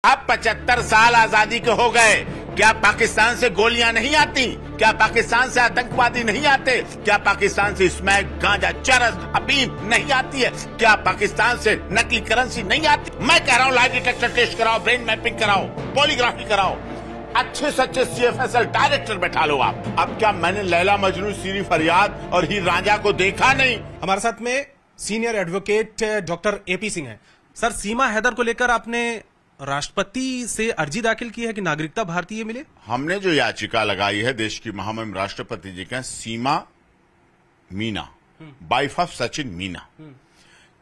अब 75 साल आजादी के हो गए, क्या पाकिस्तान से गोलियां नहीं आती? क्या पाकिस्तान से आतंकवादी नहीं आते? क्या पाकिस्तान से स्मैक, गांजा, चरस, अफीम नहीं आती है? क्या पाकिस्तान से नकली करेंसी नहीं आती? मैं कह रहा हूँ लाई डिटेक्टर टेस्ट कराओ, ब्रेन मैपिंग कराओ, पॉलीग्राफी कराओ, अच्छे से अच्छे CFSL डायरेक्टर बैठा लो आप। अब क्या मैंने लैला मजनू, सीरी फरियाद और हीर रांझा को देखा नहीं? हमारे साथ में senior advocate doctor AP Singh हैं। सर, सीमा हैदर को लेकर आपने राष्ट्रपति से अर्जी दाखिल की है कि नागरिकता भारतीय मिले? हमने जो याचिका लगाई है देश की महामहिम राष्ट्रपति जी के सीमा मीना, वाइफ ऑफ सचिन मीना,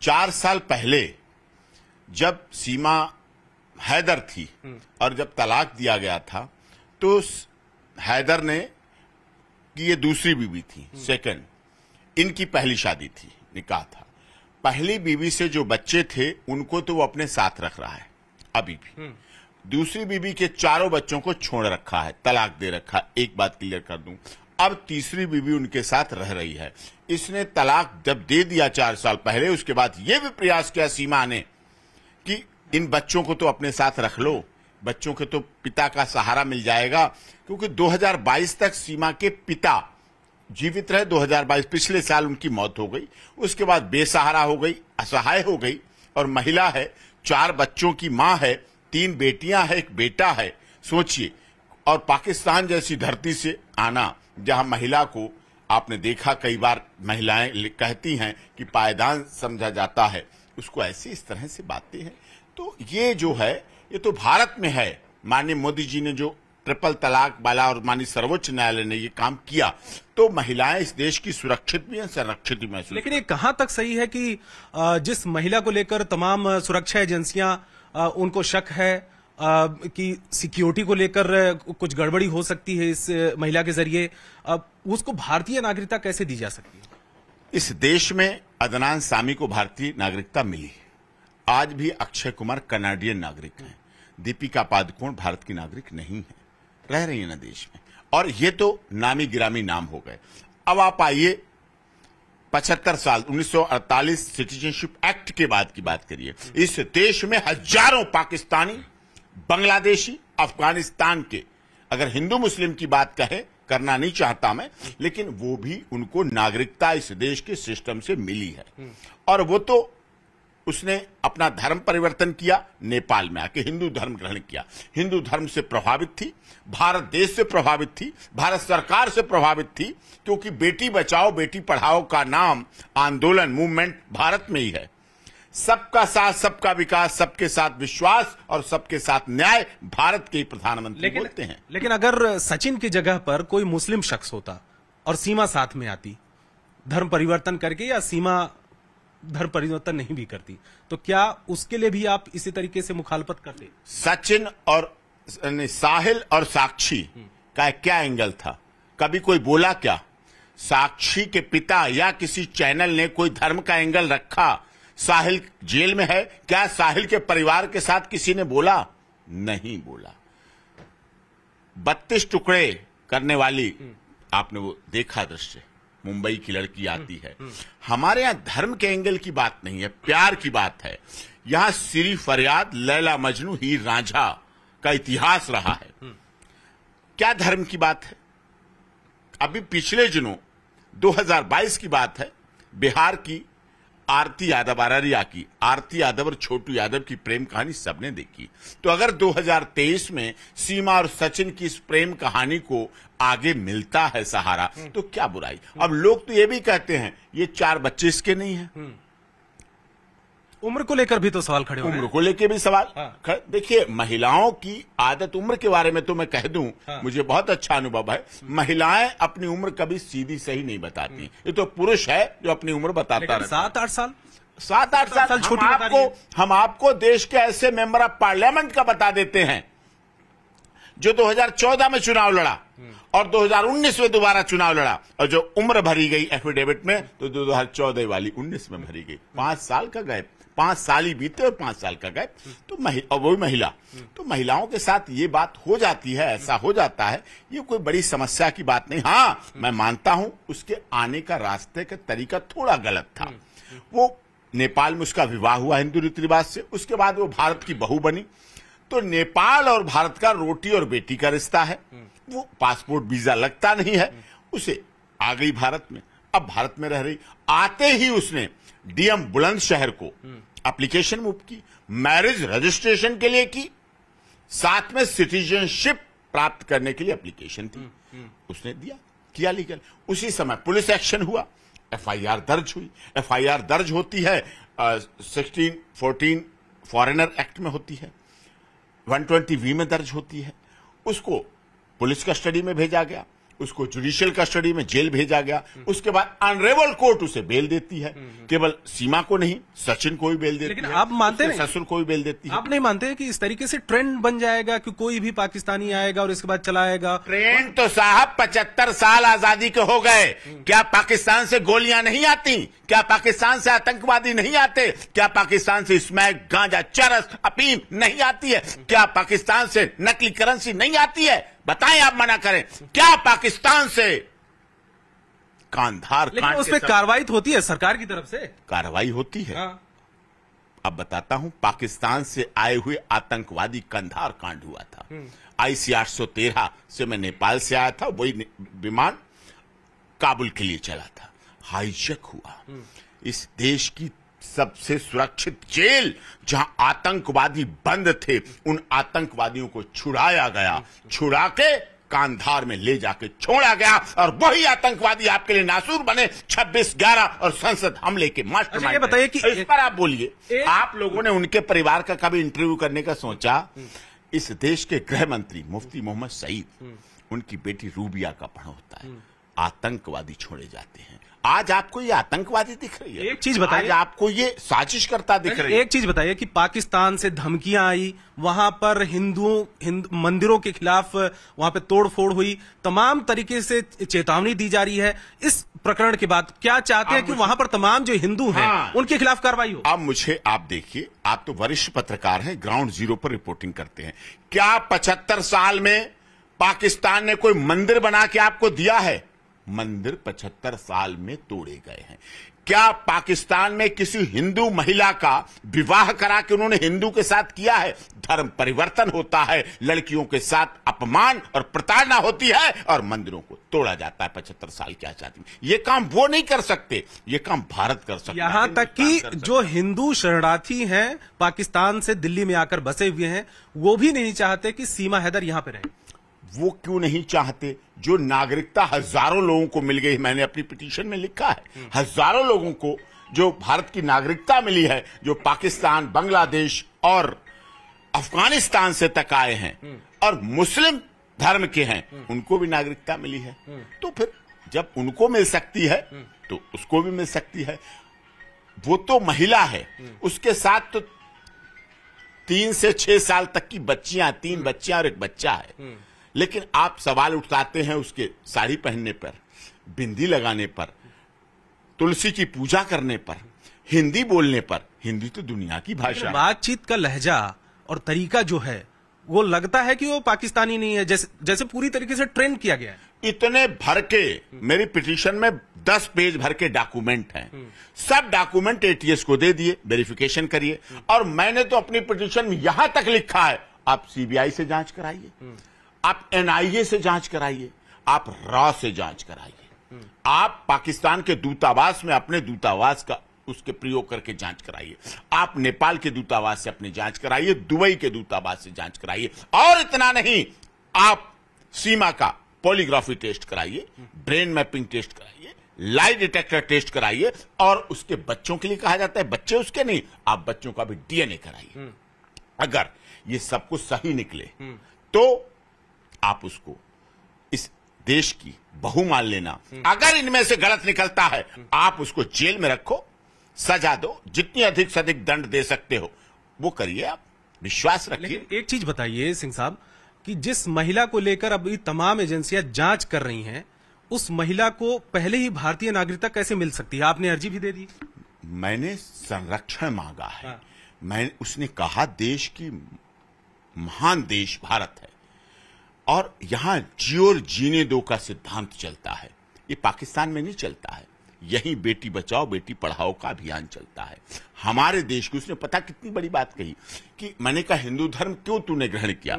4 साल पहले जब सीमा हैदर थी और जब तलाक दिया गया था तो हैदर ने कि ये दूसरी बीवी थी, सेकंड, इनकी पहली शादी थी, निकाह था। पहली बीवी से जो बच्चे थे उनको तो वो अपने साथ रख रहा है अभी भी। दूसरी बीवी के 4 बच्चों को छोड़ रखा है, तलाक दे रखा है। एक बात क्लियर कर दूं, अब तीसरी बीवी उनके साथ रह रही है। इसने तलाक जब दे दिया 4 साल पहले, उसके बाद यह भी प्रयास किया सीमा ने कि इन बच्चों को तो अपने साथ रख लो, बच्चों के तो पिता का सहारा मिल जाएगा, क्योंकि 2022 तक सीमा के पिता जीवित रहे। 2022 पिछले साल उनकी मौत हो गई, उसके बाद बेसहारा हो गई, असहाय हो गई, और महिला है, 4 बच्चों की मां है, 3 बेटियां है, 1 बेटा है। सोचिए, और पाकिस्तान जैसी धरती से आना जहां महिला को आपने देखा, कई बार महिलाएं कहती हैं कि पायदान समझा जाता है, उसको ऐसी इस तरह से बातें हैं। तो ये जो है, ये तो भारत में है। माननीय मोदी जी ने जो ट्रिपल तलाक वाला और माननीय सर्वोच्च न्यायालय ने ये काम किया, तो महिलाएं इस देश की सुरक्षित भी हैं, संरक्षित भी महसूस। लेकिन ये कहां तक सही है कि जिस महिला को लेकर तमाम सुरक्षा एजेंसियां उनको शक है कि सिक्योरिटी को लेकर कुछ गड़बड़ी हो सकती है इस महिला के जरिए, उसको भारतीय नागरिकता कैसे दी जा सकती है? इस देश में अदनान सामी को भारतीय नागरिकता मिली। आज भी अक्षय कुमार कनाडियन नागरिक हैं, दीपिका पादुकोण भारत की नागरिक नहीं है, रह रही है ना देश में, और ये तो नामी गिरामी नाम हो गए। अब आप आइए 75 साल 1948 सिटीजनशिप एक्ट के बाद की बात करिए। इस देश में हजारों पाकिस्तानी, बांग्लादेशी, अफगानिस्तान के, अगर हिंदू मुस्लिम की बात कहे, करना नहीं चाहता मैं, लेकिन वो भी, उनको नागरिकता इस देश के सिस्टम से मिली है। और वो तो उसने अपना धर्म परिवर्तन किया, नेपाल में आके हिंदू धर्म ग्रहण किया। हिंदू धर्म से प्रभावित थी, भारत देश से प्रभावित थी, भारत सरकार से प्रभावित थी, क्योंकि बेटी बचाओ बेटी पढ़ाओ का नाम आंदोलन, मूवमेंट भारत में ही है। सबका साथ, सबका विकास, सबके साथ विश्वास और सबके साथ न्याय भारत के प्रधानमंत्री बोलते हैं। लेकिन अगर सचिन की जगह पर कोई मुस्लिम शख्स होता और सीमा साथ में आती, धर्म परिवर्तन करके, या सीमा धर्म परिवर्तन नहीं भी करती, तो क्या उसके लिए भी आप इसी तरीके से मुखालफत करते? सचिन और साहिल और साक्षी का क्या एंगल था? कभी कोई बोला क्या? साक्षी के पिता या किसी चैनल ने कोई धर्म का एंगल रखा? साहिल जेल में है, क्या साहिल के परिवार के साथ किसी ने बोला? नहीं बोला। 32 टुकड़े करने वाली, आपने वो देखा दृश्य, मुंबई की लड़की आती है। हमारे यहां धर्म के एंगल की बात नहीं है, प्यार की बात है। यहां सीरी फरियाद, लैला मजनू, हीर रांझा का इतिहास रहा है। क्या धर्म की बात है? अभी पिछले दिनों 2022 की बात है, बिहार की आरती यादव, अररिया की आरती यादव और छोटू यादव की प्रेम कहानी सबने देखी। तो अगर 2023 में सीमा और सचिन की इस प्रेम कहानी को आगे मिलता है सहारा, तो क्या बुराई? अब लोग तो ये भी कहते हैं ये 4 बच्चे इसके नहीं हैं। उम्र को लेकर भी तो सवाल खड़े हो रहे हैं। उम्र को लेकर भी सवाल। देखिए, महिलाओं की आदत, उम्र के बारे में तो मैं कह दूं, मुझे बहुत अच्छा अनुभव है। महिलाएं अपनी उम्र कभी सीधी सही नहीं बताती। ये तो पुरुष है जो अपनी उम्र बताता है। 7-8 साल, 7-8 साल हम आपको देश के ऐसे मेंबर ऑफ पार्लियामेंट का बता देते हैं जो 2014 में चुनाव लड़ा और 2019 में दोबारा चुनाव लड़ा, और जो उम्र भरी गई एफिडेविट में तो 2014 वाली 19 में भरी गई। 5 साल का गैप, 5 साल ही बीते और 5 साल का गैप। तो वो महिला, तो महिलाओं के साथ ये बात हो जाती है, ऐसा हो जाता है। ये कोई बड़ी समस्या की बात नहीं। हाँ, मैं मानता हूं उसके आने का रास्ते का तरीका थोड़ा गलत था। वो नेपाल में उसका विवाह हुआ हिंदू रीति रिवाज से, उसके बाद वो भारत की बहू बनी, तो नेपाल और भारत का रोटी और बेटी का रिश्ता है। वो पासपोर्ट वीजा लगता नहीं है, उसे आ गई भारत में, अब भारत में रह रही। आते ही उसने डीएम बुलंदशहर को एप्लीकेशन मूव की, मैरिज रजिस्ट्रेशन के लिए की, साथ में सिटीजनशिप प्राप्त करने के लिए एप्लीकेशन थी, उसने दिया, किया लीगल। उसी समय पुलिस एक्शन हुआ, एफआईआर दर्ज हुई। एफआईआर दर्ज होती है 1614 फॉरेनर एक्ट में होती है, 120V में दर्ज होती है। उसको पुलिस कस्टडी में भेजा गया, उसको जुडिशियल कस्टडी में जेल भेजा गया। उसके बाद ऑनरेबल कोर्ट उसे बेल देती है, केवल सीमा को नहीं, सचिन को भी बेल देती है। लेकिन आप मानते हैं, ससुर को भी बेल देती है। आप नहीं मानते हैं कि इस तरीके से ट्रेंड बन जाएगा कि कोई भी पाकिस्तानी आएगा और इसके बाद चला आएगा? ट्रेंड तो साहब 75 साल आजादी के हो गए, क्या पाकिस्तान से गोलियां नहीं आती? क्या पाकिस्तान से आतंकवादी नहीं आते? क्या पाकिस्तान से स्मैक, गांजा, चरस, अफीम नहीं आती है? क्या पाकिस्तान से नकली करेंसी नहीं आती है? बताएं, आप मना करें। क्या पाकिस्तान से कांधार लेकिन उस पर कार्रवाई तो होती है सरकार की तरफ से, कार्रवाई होती है। हाँ। अब बताता हूं, पाकिस्तान से आए हुए आतंकवादी कंधार कांड हुआ था। IC 813 से मैं नेपाल से आया था, वही विमान काबुल के लिए चला था, हाईजैक हुआ। इस देश की सबसे सुरक्षित जेल जहां आतंकवादी बंद थे, उन आतंकवादियों को छुड़ाया गया, छुड़ा के कांधार में ले जाके छोड़ा गया, और वही आतंकवादी आपके लिए नासूर बने 26/11 और संसद हमले के मास्टरमाइंड। अच्छा, बताइए कि इस पर आप बोलिए, आप लोगों ने उनके परिवार का कभी इंटरव्यू करने का सोचा? इस देश के गृह मंत्री मुफ्ती मोहम्मद सईद, उनकी बेटी रूबिया का पड़ोता है। आतंकवादी छोड़े जाते हैं। आज आपको ये आतंकवादी दिख रही है? एक चीज बताइए, आज आपको ये साजिश करता दिख रही है? एक चीज बताइए कि पाकिस्तान से धमकियां आई, वहां पर मंदिरों के खिलाफ वहां पे तोड़फोड़ हुई, तमाम तरीके से चेतावनी दी जा रही है। इस प्रकरण के बाद क्या चाहते हैं कि वहां पर तमाम जो हिंदू हैं, हाँ, उनके खिलाफ कार्रवाई हो? अब आप देखिए, आप तो वरिष्ठ पत्रकार हैं, ग्राउंड जीरो पर रिपोर्टिंग करते हैं। क्या 75 साल में पाकिस्तान ने कोई मंदिर बना के आपको दिया है? मंदिर 75 साल में तोड़े गए हैं। क्या पाकिस्तान में किसी हिंदू महिला का विवाह करा के उन्होंने हिंदू के साथ किया है? धर्म परिवर्तन होता है, लड़कियों के साथ अपमान और प्रताड़ना होती है, और मंदिरों को तोड़ा जाता है 75 साल की आजादी में। ये काम वो नहीं कर सकते, ये काम भारत कर सकता है। यहां तक कि जो हिंदू शरणार्थी हैं पाकिस्तान से दिल्ली में आकर बसे हुए हैं, वो भी नहीं चाहते कि सीमा हैदर यहां पर रहे। वो क्यों नहीं चाहते? जो नागरिकता हजारों लोगों को मिल गई, मैंने अपनी पिटीशन में लिखा है, हजारों लोगों को जो भारत की नागरिकता मिली है, जो पाकिस्तान, बांग्लादेश और अफगानिस्तान से तक आए हैं और मुस्लिम धर्म के हैं, उनको भी नागरिकता मिली है। तो फिर जब उनको मिल सकती है तो उसको भी मिल सकती है। वो तो महिला है, उसके साथ तो 3 से 6 साल तक की बच्चियां, 3 बच्चियां और 1 बच्चा है। लेकिन आप सवाल उठाते हैं उसके साड़ी पहनने पर, बिंदी लगाने पर, तुलसी की पूजा करने पर, हिंदी बोलने पर। हिंदी तो दुनिया की भाषा है। बातचीत का लहजा और तरीका जो है, वो लगता है कि वो पाकिस्तानी नहीं है, जैसे पूरी तरीके से ट्रेन किया गया है। इतने भर के, मेरी पिटीशन में 10 पेज भर के डॉक्यूमेंट हैं, सब डॉक्यूमेंट ATS को दे दिए, वेरिफिकेशन करिए। और मैंने तो अपनी पिटीशन में यहां तक लिखा है, आप CBI से जांच कराइए, आप NIA से जांच कराइए, आप रॉ से जांच कराइए, आप पाकिस्तान के दूतावास में अपने दूतावास का उसके प्रयोग करके जांच कराइए, आप नेपाल के दूतावास से अपनी जांच कराइए, दुबई के दूतावास से जांच कराइए। और इतना नहीं, आप सीमा का पॉलीग्राफी टेस्ट कराइए, ब्रेन मैपिंग टेस्ट कराइए, लाई डिटेक्टर टेस्ट कराइए, और उसके बच्चों के लिए कहा जाता है, बच्चे उसके नहीं, आप बच्चों का भी DNA कराइए। अगर ये सब कुछ सही निकले तो आप उसको इस देश की बहू मान लेना। अगर इनमें से गलत निकलता है, आप उसको जेल में रखो, सजा दो, जितनी अधिक से अधिक दंड दे सकते हो वो करिए, आप विश्वास रखिए। लेकिन एक चीज बताइए सिंह साहब, कि जिस महिला को लेकर अभी तमाम एजेंसियां जांच कर रही हैं, उस महिला को पहले ही भारतीय नागरिकता कैसे मिल सकती है? आपने अर्जी भी दे दी। मैंने संरक्षण मांगा है। उसने कहा देश की महान देश भारत है और यहां जियो और जीने दो का सिद्धांत चलता है। ये पाकिस्तान में नहीं चलता है, यहीं बेटी बचाओ बेटी पढ़ाओ का अभियान चलता है हमारे देश की। उसने पता कितनी बड़ी बात कही कि मैंने कहा हिंदू धर्म क्यों तूने ग्रहण किया?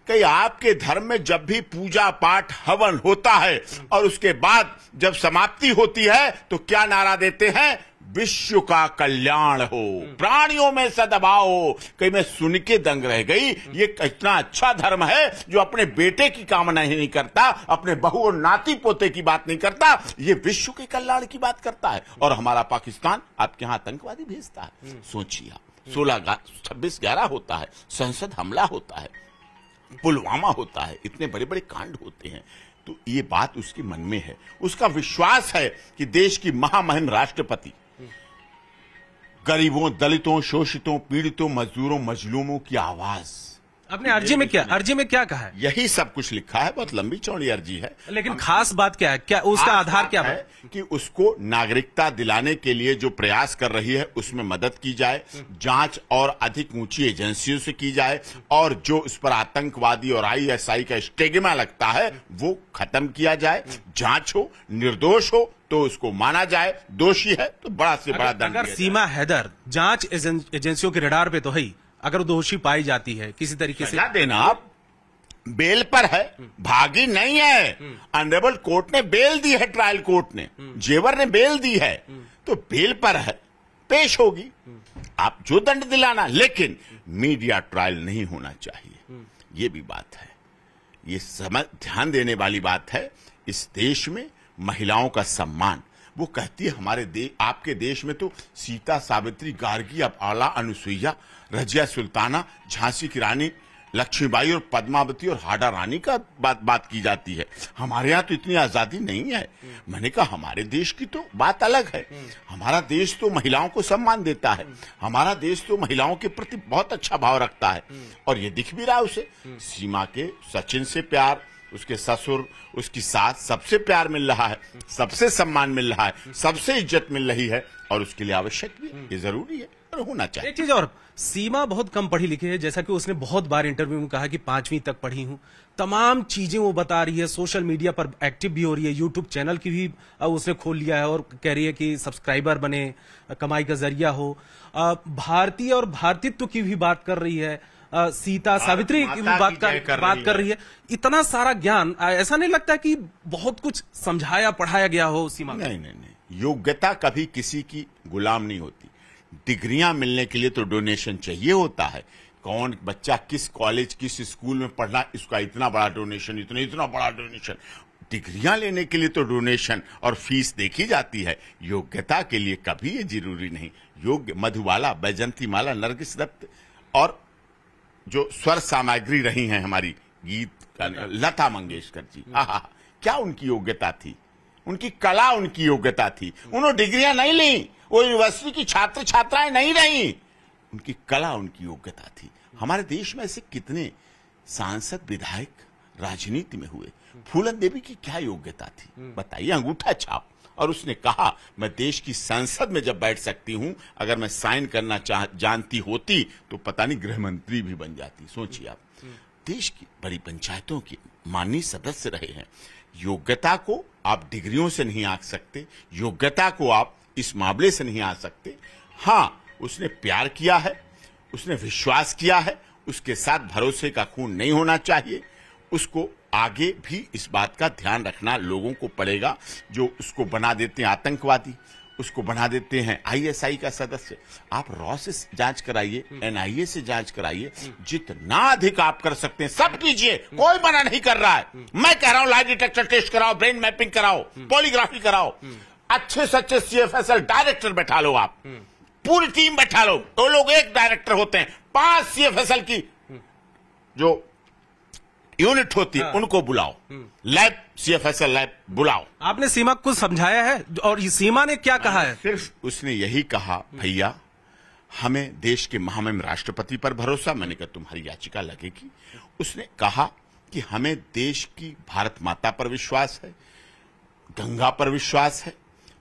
कि आपके धर्म में जब भी पूजा पाठ हवन होता है और उसके बाद जब समाप्ति होती है तो क्या नारा देते हैं? विश्व का कल्याण हो, प्राणियों में सद्भाव हो। कहीं मैं सुन के दंग रह गई, ये इतना अच्छा धर्म है जो अपने बेटे की कामना ही नहीं करता, अपने बहू और नाती पोते की बात नहीं करता, ये विश्व के कल्याण की बात करता है। और हमारा पाकिस्तान आपके यहां आतंकवादी भेजता है। सोचिए, 26/11 होता है, संसद हमला होता है, पुलवामा होता है, इतने बड़े बड़े कांड होते हैं। तो ये बात उसके मन में है, उसका विश्वास है कि देश की महामहिम राष्ट्रपति गरीबों, दलितों, शोषितों, पीड़ितों, मजदूरों, मजलूमों की आवाज। आपने अर्जी में क्या कहा है? यही सब कुछ लिखा है, बहुत लंबी चौड़ी अर्जी है। लेकिन खास बात क्या है? क्या उसका आधार क्या है? कि उसको नागरिकता दिलाने के लिए जो प्रयास कर रही है उसमें मदद की जाए, जांच और अधिक ऊंची एजेंसियों से की जाए, और जो उस पर आतंकवादी और ISI का स्टिग्मा लगता है वो खत्म किया जाए, जांच हो, निर्दोष हो तो उसको माना जाए, दोषी है तो बड़ा से बड़ा दंड। अगर सीमा हैदर जांच एजेंसियों के रडार पे तो है, अगर दोषी पाई जाती है किसी तरीके से देना, आप बेल पर है, भागी नहीं है। ऑनरेबल कोर्ट ने बेल दी है, ट्रायल कोर्ट ने, जेवर ने बेल दी है, तो बेल पर है, पेश होगी, आप जो दंड दिलाना, लेकिन मीडिया ट्रायल नहीं होना चाहिए। ये भी बात है, ये समझ ध्यान देने वाली बात है। इस देश में महिलाओं का सम्मान, वो कहती है हमारे आपके देश में तो सीता, सावित्री, गार्गी, अब आला, अनुसुईया, रजिया सुल्ताना, झांसी की रानी लक्ष्मीबाई और पद्मावती और हाडा रानी का बात की जाती है। हमारे यहाँ तो इतनी आजादी नहीं है। मैंने कहा हमारे देश की तो बात अलग है। हमारा देश तो महिलाओं को सम्मान देता है, हमारा देश तो महिलाओं के प्रति बहुत अच्छा भाव रखता है, और ये दिख भी रहा है उसे। सीमा के सचिन से प्यार, उसके ससुर, उसकी सास, सबसे प्यार मिल रहा है, सबसे सम्मान मिल रहा है, सबसे इज्जत मिल रही है, और उसके लिए आवश्यक भी है, ये जरूरी है और होना चाहिए। एक चीज और, सीमा बहुत कम पढ़ी लिखी है, जैसा कि उसने बहुत बार इंटरव्यू में कहा कि 5वीं तक पढ़ी हूं। तमाम चीजें वो बता रही है, सोशल मीडिया पर एक्टिव भी हो रही है, यूट्यूब चैनल की भी उसने खोल लिया है और कह रही है कि सब्सक्राइबर बने, कमाई का जरिया हो। भारतीय और भारतीत्व की भी बात कर रही है, सीता, सावित्री की भी बात कर रही है। इतना सारा ज्ञान, ऐसा नहीं लगता कि बहुत कुछ समझाया पढ़ाया गया हो सीमा? नहीं, योग्यता कभी किसी की गुलाम नहीं होती। डिग्रियां मिलने के लिए तो डोनेशन चाहिए होता है। कौन बच्चा किस कॉलेज, किस स्कूल में पढ़ना, इसका इतना बड़ा डोनेशन, इतना बड़ा डोनेशन। डिग्रियां लेने के लिए तो डोनेशन और फीस देखी जाती है, योग्यता के लिए कभी ये जरूरी नहीं। योग्य मधुबाला, बैजंती माला, नरगिस दत्त और जो स्वर सामग्री रही हैं हमारी गीत का, लता मंगेशकर जी, क्या उनकी योग्यता थी, उनकी कला उनकी योग्यता थी। उन्होंने डिग्रियां नहीं ली, वो यूनिवर्सिटी की छात्र छात्राएं नहीं रही, उनकी कला उनकी योग्यता थी। हमारे देश में ऐसे कितने सांसद, विधायक राजनीति में हुए। फूलन देवी की क्या योग्यता थी बताइए, अंगूठा छाप। और उसने कहा मैं देश की संसद में जब बैठ सकती हूं, अगर मैं साइन करना जानती होती तो पता नहीं गृह मंत्री भी बन जाती। सोचिए आप, देश की बड़ी पंचायतों की माननीय सदस्य रहे हैं। योग्यता को आप डिग्रियों से नहीं आंक सकते, योग्यता को आप इस मामले से नहीं आ सकते। हाँ, उसने प्यार किया है, उसने विश्वास किया है, उसके साथ भरोसे का खून नहीं होना चाहिए। उसको आगे भी इस बात का ध्यान रखना लोगों को पड़ेगा, जो उसको बना देते हैं आतंकवादी, उसको बना देते हैं ISI का सदस्य। आप रॉ से जांच कराइए, NIA से जांच कराइए, जितना अधिक आप कर सकते हैं सब कीजिए, कोई मना नहीं कर रहा है। मैं कह रहा हूं लाई डिटेक्टर टेस्ट कराओ, ब्रेन मैपिंग कराओ, पॉलीग्राफी कराओ, अच्छे से अच्छे CFSL डायरेक्टर बैठा लो, आप पूरी टीम बैठा लो। वो लोग एक डायरेक्टर होते हैं, 5 CFSL की जो यूनिट होती है उनको बुलाओ, लैब, CFSL लैब बुलाओ। आपने सीमा को समझाया है, और ये सीमा ने क्या कहा है? सिर्फ उसने यही कहा, भैया हमें देश के महामहिम राष्ट्रपति पर भरोसा। मैंने कहा तुम्हारी याचिका लगेगी। उसने कहा कि हमें देश की भारत माता पर विश्वास है, गंगा पर विश्वास है,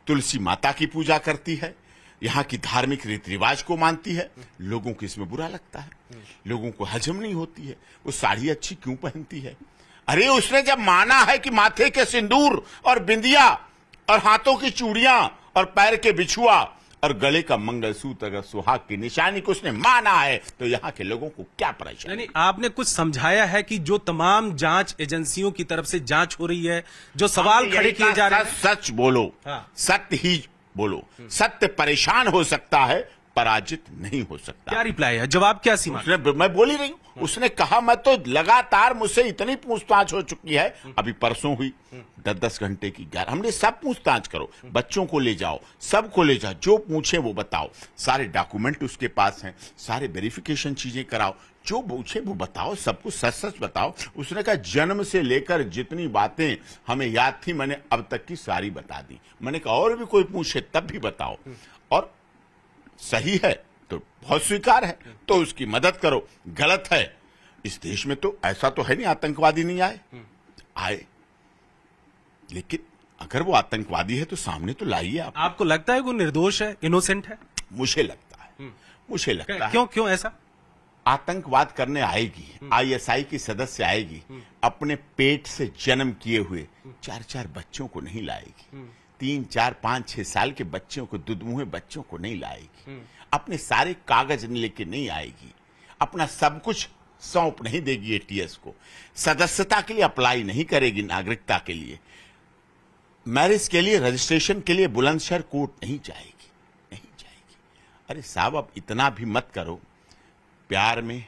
तुलसी माता की पूजा करती है, यहाँ की धार्मिक रीति रिवाज को मानती है। लोगों को इसमें बुरा लगता है, लोगों को हजम नहीं होती है, वो साड़ी अच्छी क्यों पहनती है। अरे उसने जब माना है कि माथे के सिंदूर और बिंदिया और हाथों की चूड़ियां और पैर के बिछुआ और गले का मंगलसूत्र अगर सुहाग की निशानी को उसने माना है तो यहाँ के लोगों को क्या परेशानी? नहीं, आपने कुछ समझाया है कि जो तमाम जांच एजेंसियों की तरफ से जांच हो रही है, जो सवाल खड़े किए जा रहे हैं, सच बोलो। हाँ। सत्य ही बोलो। सत्य परेशान हो सकता है, पराजित नहीं हो सकता। क्या रिप्लाई है, जवाब क्या सीमा? मैं बोल ही रही हूं। उसने कहा मैं तो लगातार, मुझसे इतनी पूछताछ हो चुकी है, अभी परसों हुई 10-10 घंटे की। हमने सब पूछताछ करो, बच्चों को ले जाओ, सबको ले जाओ, जो पूछे वो बताओ, सारे डॉक्यूमेंट उसके पास हैं, सारे वेरिफिकेशन चीजें कराओ, जो पूछे वो बताओ, सब कुछ सच सच बताओ। उसने कहा जन्म से लेकर जितनी बातें हमें याद थी मैंने अब तक की सारी बता दी। मैंने कहा और भी कोई पूछे तब भी बताओ, और सही है तो बहुत स्वीकार है तो उसकी मदद करो, गलत है, इस देश में तो ऐसा तो है नहीं आतंकवादी नहीं आए, लेकिन अगर वो आतंकवादी है तो सामने तो लाइए आप। आपको लगता है वो निर्दोष है, इनोसेंट है? मुझे लगता है। क्यों ऐसा? आतंकवाद करने आएगी, आईएसआई की सदस्य आएगी, अपने पेट से जन्म किए हुए 4-4 बच्चों को नहीं लाएगी, 3, 4, 5, 6 साल के बच्चों को, दुधमुहे बच्चों को नहीं लाएगी, अपने सारे कागज लेके नहीं आएगी, अपना सब कुछ सौंप नहीं देगी एटीएस को, सदस्यता के लिए अप्लाई नहीं करेगी, नागरिकता के लिए, मैरिज के लिए, रजिस्ट्रेशन के लिए बुलंदशहर कोर्ट नहीं जाएगी। अरे साहब अब इतना भी मत करो। प्यार में,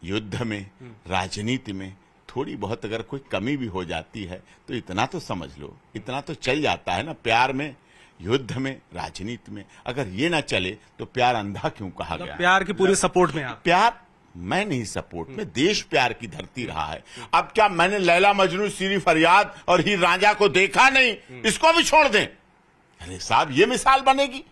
युद्ध में, राजनीति में थोड़ी बहुत अगर कोई कमी भी हो जाती है तो इतना तो समझ लो, इतना तो चल जाता है ना। प्यार में, युद्ध में, राजनीति में अगर ये ना चले तो प्यार अंधा क्यों कहा गया? प्यार की पूरे सपोर्ट में आप? प्यार मैं नहीं सपोर्ट में, देश प्यार की धरती रहा है। अब क्या मैंने लैला मजनू, सीरी फरियाद और हीर रांझा को देखा नहीं, इसको भी छोड़ दें? अरे साहब ये मिसाल बनेगी?